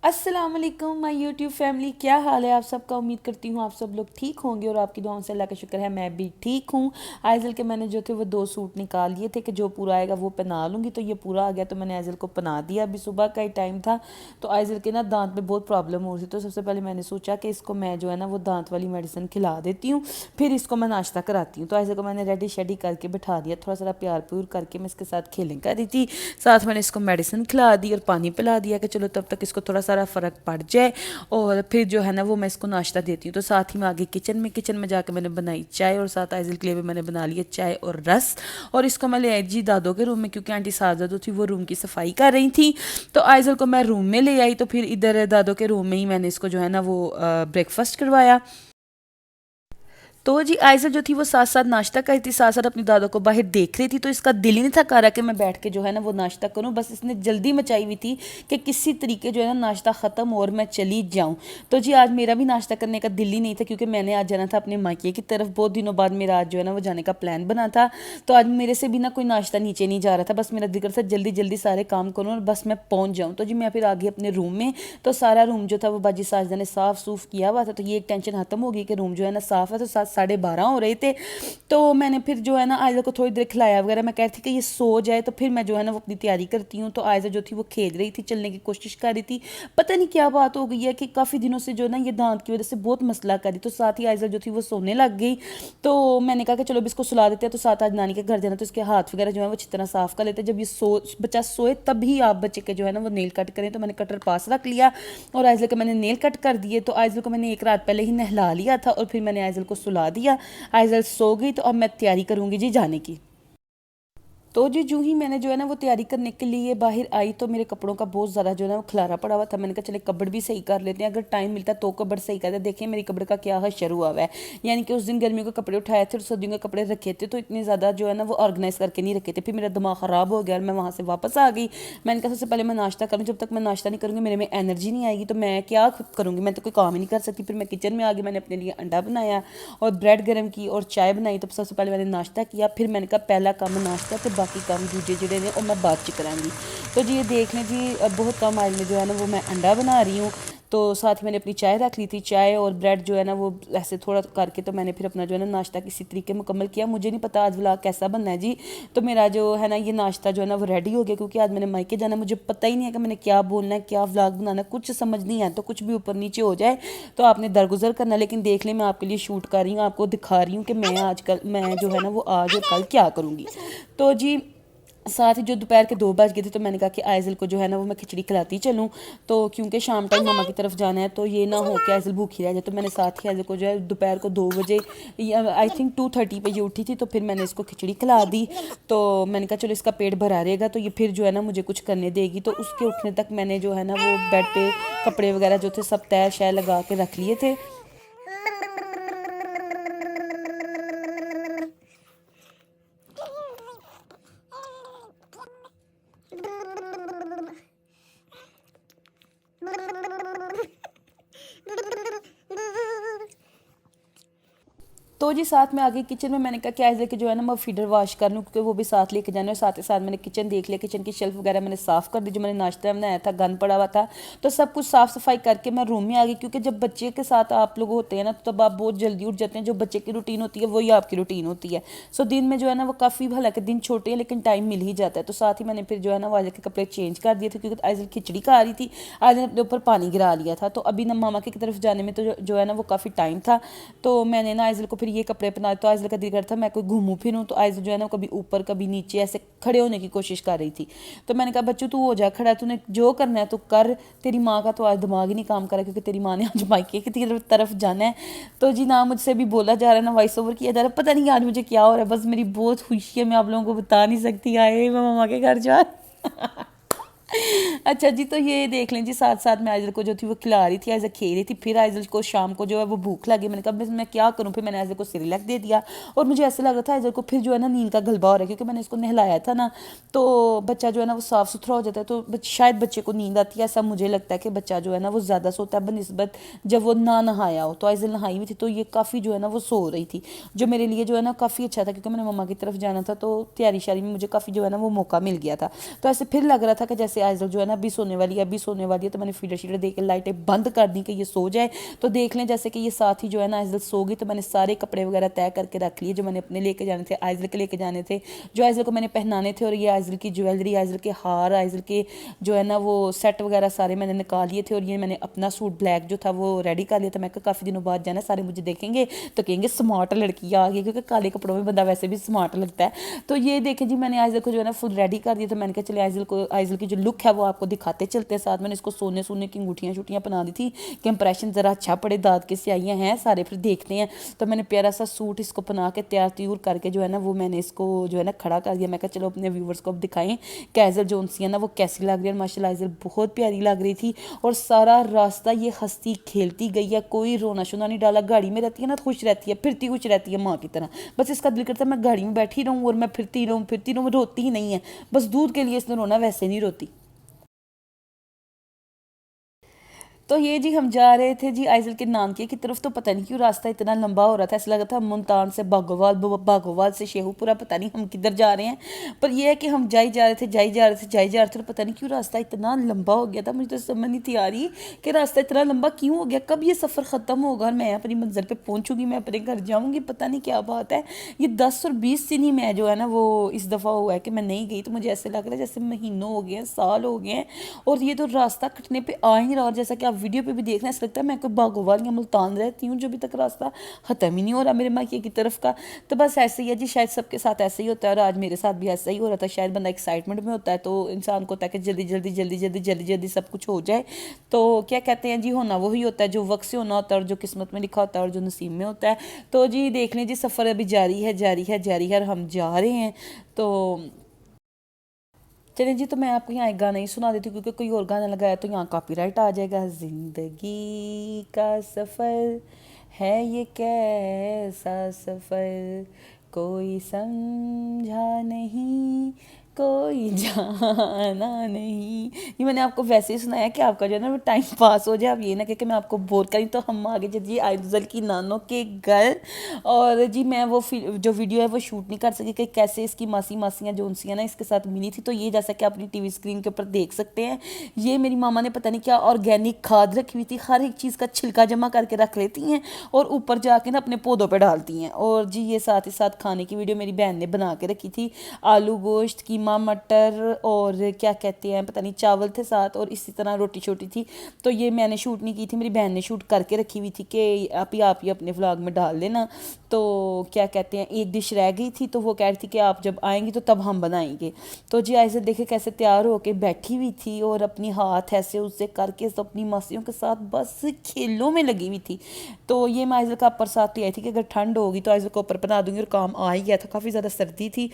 अस्सलाम वालेकुम my YouTube family, क्या हाल है आप सबका। उम्मीद करती हूँ आप सब लोग ठीक होंगे और आपकी दुआओं से अल्लाह का शुक्र है मैं भी ठीक हूँ। आइज़ल के मैंने जो थे वो 2 सूट निकाल लिए थे कि जो पूरा आएगा वो पहना लूँगी, तो ये पूरा आ गया तो मैंने आइज़ल को पहना दिया। अभी सुबह का ही टाइम था तो आइज़ल के ना दांत में बहुत प्रॉब्लम हो रही थी, तो सबसे पहले मैंने सोचा कि इसको मैं जो है ना वो दांत वाली मेडिसिन खिला देती हूँ, फिर इसको मैं नाश्ता कराती हूँ। तो आइज़ल को मैंने रेडी शेडी करके बिठा दिया, थोड़ा सा प्यार प्यूर करके मैं इसके साथ खेलें कर रही थी। साथ मैंने इसको मेडिसिन खिला दी और पानी पिला दिया कि चलो तब तक इसको थोड़ा सारा फ़र्क पड़ जाए और फिर जो है ना वो मैं इसको नाश्ता देती हूँ। तो साथ ही मैं आगे किचन में जाकर मैंने बनाई चाय और साथ आइज़ल के लिए भी मैंने बना लिया चाय और रस। और इसको मैं ले आई जी दादों के रूम में, क्योंकि आंटी साजा जो थी वो रूम की सफाई कर रही थी। तो आइज़ल को मैं रूम में ले आई, तो फिर इधर दादों के रूम में ही मैंने इसको जो है ना वो ब्रेकफास्ट करवाया। तो जी आयशा जो थी वो साथ साथ नाश्ता कर रही थी, साथ साथ अपनी दादा को बाहर देख रही थी। तो इसका दिल ही नहीं था कर रहा कि मैं बैठ के जो है ना वो नाश्ता करूं, बस इसने जल्दी मचाई हुई थी कि किसी तरीके जो है ना नाश्ता ख़त्म और मैं चली जाऊं। तो जी आज मेरा भी नाश्ता करने का दिल ही नहीं था, क्योंकि मैंने आज जाना था अपने मायके की तरफ। बहुत दिनों बाद मेरा आज जो है ना वो जाने का प्लान बना था। तो आज मेरे से भी ना कोई नाश्ता नीचे नहीं जा रहा था, बस मेरा दिल था जल्दी जल्दी सारे काम करूँ और बस मैं पहुँच जाऊँ। तो जी मैं फिर आ गई अपने रूम में। तो सारा रूम जो था वो बाजी साजदा ने साफ़ सूफ किया हुआ था, तो ये एक टेंशन ख़त्म हो गई कि रूम जो है ना साफ़ है। तो 7 साढ़े 12 हो रहे थे। तो मैंने फिर जो है ना आयजा को थोड़ी देर खिलाया वगैरह, मैं कह रही थी कि ये सो जाए तो फिर मैं जो है ना वो अपनी तैयारी करती हूँ। तो आयजा जो थी वो खेल रही थी, चलने की कोशिश कर रही थी। पता नहीं क्या बात हो गई है कि काफ़ी दिनों से जो है ना ये दांत की वजह से बहुत मसला कर रही। तो साथ ही आयजा जो थी वो सोने लग गई। तो मैंने कहा कि चलो अब इसको सुला देते हैं। तो साथ आज नानी के घर जाना, तो इसके हाथ वगैरह जो है वो अच्छी तरह साफ कर लेते हैं। जब ये बच्चा सोए तभी आप बच्चे के जो है ना वो नेल कट करें। तो मैंने कटर पास रख लिया और आइजल के मैंने नेल कट कर दिए। तो आइजल को मैंने एक रात पहले ही नहला लिया था और फिर मैंने आइजल को सुला दिया। आइजल सो गई, तो अब मैं तैयारी करूँगी जी जाने की। तो जी जूँ ही मैंने जो है ना वो तैयारी करने के लिए बाहर आई, तो मेरे कपड़ों का बहुत ज़्यादा जो है ना वो खलारा पड़ा हुआ था। मैंने कहा चले कबड़ भी सही कर लेते हैं, अगर टाइम मिलता तो कबड़ सही करते। देखिए मेरी कबड़ का क्या हशर हुआ हुआ है, यानी कि उस दिन गर्मियों के कपड़े उठाए थे और सर्दियों के कपड़े रखे थे, तो इतने ज़्यादा जो है ना वो ऑर्गेनाइज करके नहीं रखे थे। फिर मेरा दिमाग ख़राब हो गया और मैं वहाँ से वापस आ गई। मैंने कहा सबसे पहले मैं नाश्ता करूँ, जब तक मैं नाश्ता नहीं करूँगी मेरे में एनर्जी नहीं आएगी, तो मैं क्या करूँगी, मैं तो कोई काम ही नहीं कर सकती। फिर मैं किचन में आ गई, मैंने अपने लिए अंडा बनाया और ब्रेड गर्म की और चाय बनाई। तो सबसे पहले मैंने नाश्ता किया, फिर मैंने कहा पहला काम नाश्ता, तो बाकी काम दूजे जुड़े ने और मैं बाद च करांगी। तो जी ये देख लें जी, अब बहुत कम आयल में जो है ना वो मैं अंडा बना रही हूँ। तो साथ ही मैंने अपनी चाय रख ली थी, चाय और ब्रेड जो है ना वो ऐसे थोड़ा करके तो मैंने फिर अपना जो है ना नाश्ता किसी तरीके मुकम्मल किया। मुझे नहीं पता आज व्लॉग कैसा बनना है जी। तो मेरा जो है ना ये नाश्ता जो है ना वो रेडी हो गया, क्योंकि आज मैंने मायके जाना, मुझे पता ही नहीं है कि मैंने क्या बोलना है, क्या व्लॉग बनाना है, कुछ समझ नहीं है। तो कुछ भी ऊपर नीचे हो जाए तो आपने दरगुजर करना, लेकिन देख लें मैं आपके लिए शूट कर रही हूँ, आपको दिखा रही हूँ कि मैं आजकल मैं जो है ना वो आज और कल क्या करूँगी। तो जी साथ ही जो दोपहर के 2 बज गए थे, तो मैंने कहा कि आइज़ल को जो है ना वो मैं खिचड़ी खिलाती चलूँ। तो क्योंकि शाम टाइम मामा की तरफ जाना है, तो ये ना हो कि आइज़ल भूखी रह जाए। तो मैंने साथ ही आइज़ल को जो है दोपहर को 2 बजे आई थिंक 2:30 पे ये उठी थी, तो फिर मैंने इसको खिचड़ी खिला दी। तो मैंने कहा चलो इसका पेट भरा रहेगा तो ये फिर जो है ना मुझे कुछ करने देगी। तो उसके उठने तक मैंने जो है ना वो बेड पे कपड़े वगैरह जो थे सब तय शय लगा के रख लिए थे। तो जी साथ में आगे किचन में मैंने कहा कि आइज़ल के जो है ना मैं फीडर वॉश कर लूँ, क्योंकि वो भी साथ लेके जाना है। साथ ही साथ मैंने किचन देख लिया, किचन की शेल्फ वगैरह मैंने साफ़ कर दी, जो मैंने नाश्ता बनाया था गंद पड़ा हुआ था। तो सब कुछ साफ़ सफाई करके मैं रूम में आ गई, क्योंकि जब बच्चे के साथ आप लोग होते हैं ना तो तब आप बहुत जल्दी उठ जाते हैं। जो बच्चे की रूटीन होती है वही आपकी रूटीन होती है। सो दिन में जो है ना वो काफ़ी, हालांकि दिन छोटे हैं लेकिन टाइम मिल ही जाता है। तो साथ ही मैंने फिर जो है ना वो आइज़ल के कपड़े चेंज कर दिए थे, क्योंकि आइज़ल खिचड़ी खा रही थी। आइज़ल ने अपने ऊपर पानी गिरा लिया था। तो अभी ना मामा की तरफ जाने में तो जो है ना वो काफ़ी टाइम था। तो मैंने ना आइज़ल को फिर ये कपड़े पहनाए। तो आइज़ल का दिल करता मैं कोई घूमूं फिरूं, तो आइज़ल जो है ना कभी ऊपर कभी नीचे ऐसे खड़े होने की कोशिश कर रही थी। तो मैंने कहा बच्चों तू हो जा खड़ा, तूने जो करना है तो कर, तेरी माँ का तो आज दिमाग ही नहीं काम कर रहा, क्योंकि तेरी माँ ने आज मायके की तरफ जाना है। तो जी ना मुझसे भी बोला जा रहा है ना वॉइस ओवर किया जा रहा है, पता नहीं आज मुझे क्या हो रहा है, बस मेरी बहुत खुशी है, मैं आप लोगों को बता नहीं सकती। आए मैं मामा के घर जा अच्छा जी, तो ये देख लें जी साथ साथ में आइज़ल को जो थी वो खिला रही थी, आइज़ल खेल रही थी। फिर आइज़ल को शाम को जो है वो भूख लगी, मैंने कहा मैं क्या करूँ, फिर मैंने आइज़ल को सिरलैक दे दिया। और मुझे ऐसा लग रहा था आइज़ल को फिर जो है ना नींद का गलबा हो रहा है, क्योंकि मैंने इसको नहलाया था ना, तो बच्चा जो है ना वो साफ़ सुथरा हो जाता है, तो शायद बच्चे को नींद आती है। ऐसा मुझे लगता है कि बच्चा जो है ना वो ज़्यादा सोता है बनस्बत जब वो ना नहाया हो। तो आइज़ल नहाई हुई थी, तो ये काफ़ी जो है ना वो सो रही थी, जो मेरे लिए जो है ना काफ़ी अच्छा था, क्योंकि मैंने मम्मा की तरफ जाना था। तो तैयारी शारी में मुझे काफ़ी जो है ना वो मौका मिल गया था। तो ऐसे फिर लग रहा था कि जैसे से आइज़ल जो है ना अभी सोने वाली है, अभी सोने वाली है, तो मैंने फीडर शीडर दे के लाइटें बंद कर दी कि ये सो जाए। तो देख लें जैसे कि ये साथ ही जो है ना आइज़ल सो गई। तो मैंने सारे कपड़े वगैरह तय करके रख लिए जो मैंने अपने लेके जाने थे, आइज़ल के लेके जाने थे, जो आइज़ल को मैंने पहनाने थे। और ये आइज़ल की ज्वेलरी, आइज़ल के हार, आइज़ल के जो है ना वो सेट वगैरह सारे मैंने निकाल लिए थे। और ये मैंने अपना सूट ब्लैक जो था वो रेडी कर लिया था। मैं काफ़ी दिनों बाद जाना, सारे मुझे देखेंगे तो कहेंगे स्मार्ट लड़की आ गई, क्योंकि काले कपड़ों में बंदा वैसे भी स्मार्ट लगता है। तो ये देखें जी, मैंने आइज़ल को जो है ना फुल रेडी कर दिया। तो मैंने कहा चले आइज़ल की जो लुक है वो आपको दिखाते चलते हैं। साथ मैंने इसको सोने की अंगूठियाँ छुट्टियाँ बना दी थी कि इंप्रेशन ज़रा अच्छा पड़े, दाद की सियाइयाँ हैं सारे, फिर देखते हैं। तो मैंने प्यारा सा सूट इसको बना के तैयार त्यूर करके जो है ना वो मैंने इसको जो है ना खड़ा कर दिया। मैं कहा चलो अपने व्यूवर्स को अब दिखाएं कि आइज़ल जोनसी है ना वो कैसी लग रही है। और माशाल्लाह आइज़ल बहुत प्यारी लग रही थी। और सारा रास्ता ये हंसती खेलती गई है, कोई रोना शोना नहीं डाला। गाड़ी में रहती है ना, खुश रहती है, फिरती खुश रहती है माँ की तरह। बस इसका दिल करता है मैं गाड़ी में बैठी रहूँ और मैं फिरती रहूँ, रोती ही नहीं है। बस दूध के लिए इसने रोना, वैसे नहीं रोती। तो ये जी हम जा रहे थे जी आइज़ल के नानके की तरफ। तो पता नहीं क्यों रास्ता इतना लंबा हो रहा था, ऐसा लगा था मुल्तान से बागोवाल से शेखुपुरा, पता नहीं हम किधर जा रहे हैं। पर यह है कि हम जा रहे थे। और पता नहीं क्यों रास्ता इतना लंबा हो गया था। मुझे तो समझ नहीं थी आ रही कि रास्ता इतना लंबा क्यों हो गया, कब ये सफ़र ख़त्म होगा और मैं अपनी मंजिल पर पहुँचूँगी, मैं अपने घर जाऊँगी। पता नहीं क्या बात है, ये 10 और 20 दिन ही मैं जो है ना वो इस दफ़ा हुआ है कि मैं नहीं गई। तो मुझे ऐसे लग रहा है जैसे महीनों हो गए हैं, साल हो गए हैं, और ये तो रास्ता कटने पर आ ही नहीं रहा। और जैसा कि आप वीडियो पे भी देखना, ऐसा लगता है मैं कोई बागोवाल या मुल्तान रहती हूँ, जो अभी तक रास्ता ख़त्म ही नहीं हो रहा मेरे मायके की तरफ का। तो बस ऐसे ही है जी, शायद सबके साथ ऐसे ही होता है और आज मेरे साथ भी ऐसा ही हो रहा था। शायद बंदा एक्साइटमेंट में होता है तो इंसान को होता है कि जल्दी सब कुछ हो जाए। तो क्या कहते हैं जी, होना वही होता है जो वक्त से होना होता है और जो किस्मत में लिखा होता है और जो नसीब में होता है। तो जी देख लें जी, सफ़र अभी जारी है और हम जा रहे हैं। तो चलिए जी, तो मैं आपको यहाँ एक गाना ही सुना देती हूँ, क्योंकि कोई और गाना लगाया तो यहाँ कॉपीराइट आ जाएगा। जिंदगी का सफ़र है ये कैसा सफ़र, कोई समझा नहीं, कोई जाना नहीं। ये मैंने आपको वैसे ही सुनाया कि आपका जो है ना वो टाइम पास हो जाए, आप ये ना कि मैं आपको बोर करी। तो हम आगे चलिए आइज़ल की नानों के घर। और जी मैं वो जो वीडियो है वो शूट नहीं कर सकी कि कैसे इसकी मासियाँ जोनसियाँ ना इसके साथ मिली थी। तो ये जैसा कि अपनी टीवी स्क्रीन के ऊपर देख सकते हैं, ये मेरी मामा ने पता नहीं क्या ऑर्गेनिक खाद रखी हुई थी, हर एक चीज़ का छिलका जमा करके रख लेती हैं और ऊपर जाके ना अपने पौधों पर डालती हैं। और जी ये साथ ही साथ खाने की वीडियो मेरी बहन ने बना के रखी थी, आलू गोश्त, कीमा, मटर और क्या कहते हैं पता नहीं चावल थे साथ, और इसी तरह रोटी छोटी थी। तो ये मैंने शूट नहीं की थी, मेरी बहन ने शूट करके रखी हुई थी कि आप ही अपने व्लॉग में डाल देना। तो क्या कहते हैं एक डिश रह गई थी, तो वो कह रही थी कि आप जब आएंगी तो तब हम बनाएंगे। तो जी ऐसे देखे कैसे तैयार होके बैठी हुई थी और अपनी हाथ ऐसे उससे करके तो अपनी मासियों के साथ बस खेलों में लगी हुई थी। तो ये मैं आइज़ल का अपर साथ ले आई थी कि अगर ठंड होगी तो आइज़ल को ऊपर बना दूंगी, और काम आ ही गया था, काफ़ी ज़्यादा सर्दी थी।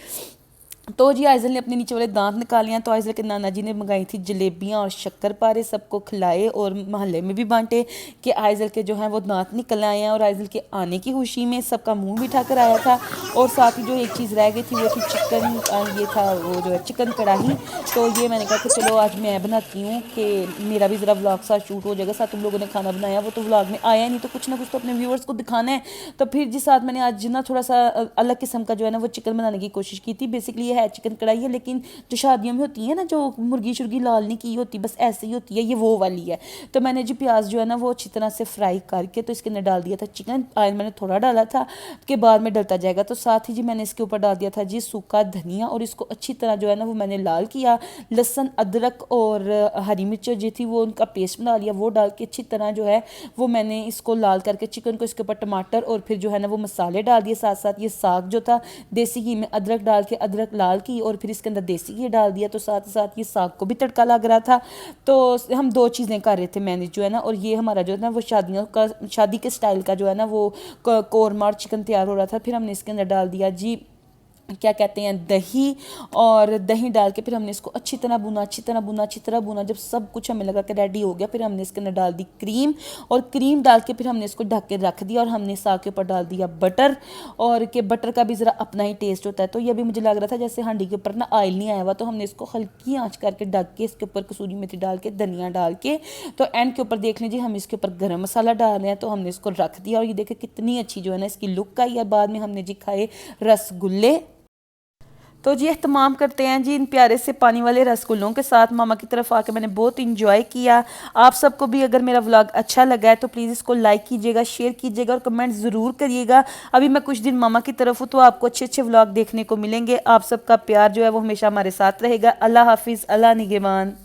तो जी आइज़ल ने अपने नीचे वाले दांत निकाले हैं। तो आइज़ल के नाना जी ने मंगाई थी जलेबियाँ और शक्करपारे, सबको खिलाए और मोहल्ले में भी बांटे कि आइज़ल के जो हैं वो दांत निकल आए हैं। और आइज़ल के आने की खुशी में सबका मुंह मीठा कराया था। और साथ ही जो एक चीज़ रह गई थी वो थी चिकन, ये था वो जो है चिकन कढ़ाई। तो ये मैंने कहा कि चलो आज मैं बनाती हूँ कि मेरा भी ज़रा व्लॉग साथ शूट हो जाएगा, साथ तुम लोगों ने खाना बनाया वो तो व्लॉग में आया नहीं, तो कुछ ना कुछ तो अपने व्यूअर्स को दिखाना है। तो फिर जिस साथ मैंने आज ना थोड़ा सा अलग किस्म का जो है ना वो चिकन बनाने की कोशिश की थी। बेसिकली है चिकन कढ़ाई है, लेकिन जो शादियों में होती है ना जो मुर्गी शुर्गी लाल नहीं की होती, बस ऐसे ही होती है, ये वो वाली है। तो मैंने जी प्याज जो है ना वो अच्छी तरह से फ्राई करके तो इसके अंदर डाल दिया था चिकन। आयल मैंने थोड़ा डाला था कि बाद में डलता जाएगा। तो साथ ही जी मैंने इसके ऊपर डाल दिया था जी सूखा धनिया, और इसको अच्छी तरह जो है ना वो मैंने लाल किया। लहसुन, अदरक और हरी मिर्च जो थी वो उनका पेस्ट बना लिया, वो डाल के अच्छी तरह जो है वो मैंने इसको लाल करके चिकन को इसके ऊपर टमाटर और फिर जो है ना वो मसाले डाल दिए। साथ साथ ये साग जो था देसी घी में अदरक डाल के अदरक लाल की और फिर इसके अंदर देसी घी डाल दिया। तो साथ ही साथ ये साग को भी तड़का लग रहा था। तो हम दो चीज़ें कर रहे थे मैंने जो है ना, और ये हमारा जो है ना वो शादी के स्टाइल का जो है ना वो कौरमा और चिकन तैयार हो रहा था। फिर हमने इसके अंदर डाल दिया जी क्या कहते हैं दही, और दही डाल के फिर हमने इसको अच्छी तरह भुना। जब सब कुछ हमें लगा कि रेडी हो गया, फिर हमने इसके अंदर डाल दी क्रीम, और क्रीम डाल के फिर हमने इसको ढक के रख दिया। और हमने साग के ऊपर डाल दिया बटर, और के बटर का भी ज़रा अपना ही टेस्ट होता है। तो ये भी मुझे लग रहा था जैसे हांडी के ऊपर ना ऑयल नहीं आया हुआ, तो हमने इसको हल्की आँच करके ढक के इसके ऊपर कसूरी मेथी डाल के धनिया डाल के तो एंड के ऊपर देख लीजिए हम इसके ऊपर गर्म मसाला डाल रहे हैं। तो हमने इसको रख दिया और ये देखे कितनी अच्छी जो है ना इसकी लुक आई है। बाद में हमने जी खाए रसगुल्ले। तो जी एहतमाम करते हैं जी इन प्यारे से पानी वाले रसगुल्लों के साथ। मामा की तरफ आके मैंने बहुत इंजॉय किया। आप सबको भी अगर मेरा व्लॉग अच्छा लगा है तो प्लीज़ इसको लाइक कीजिएगा, शेयर कीजिएगा और कमेंट ज़रूर करिएगा। अभी मैं कुछ दिन मामा की तरफ हूँ तो आपको अच्छे अच्छे व्लॉग देखने को मिलेंगे। आप सबका प्यार जो है वो हमेशा हमारे साथ रहेगा। अल्लाह हाफिज़, अल्लाह निगहबान।